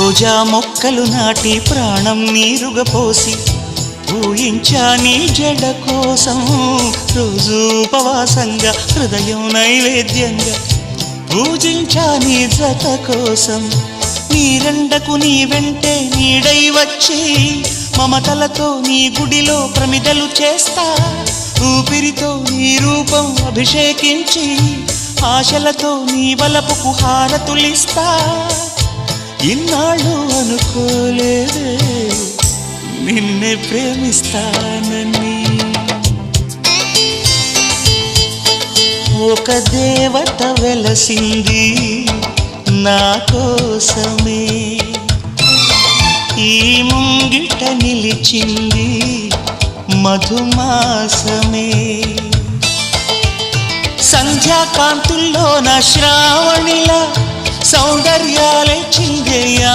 రోజా మొక్కలు నాటి ప్రాణం నీరుగా పోసి ఊహించా నీ జడ కోసం రోజు ఉపవాసంగా హృదయం నైవేద్యంగా పూజించా నీ జత కోసం నీరెండకు నీ వెంటే నీడై వచ్చి మమతలతో నీ గుడిలో ప్రమిదలు చేస్తా ఊపిరితో నీ రూపం అభిషేకించి ఆశలతో నీ వలపుకు హారతులిస్తా ఇన్నాళ్ళు అనుకోలేదే నిన్నే ప్రేమిస్తానని ఒక దేవత వెలసింది నా కోసమే ఈ ముంగిట నిలిచింది మధుమాసమే సంధ్యాకాంతుల్లో నా శ్రావణిలా సౌందర్యాలే చిందేయా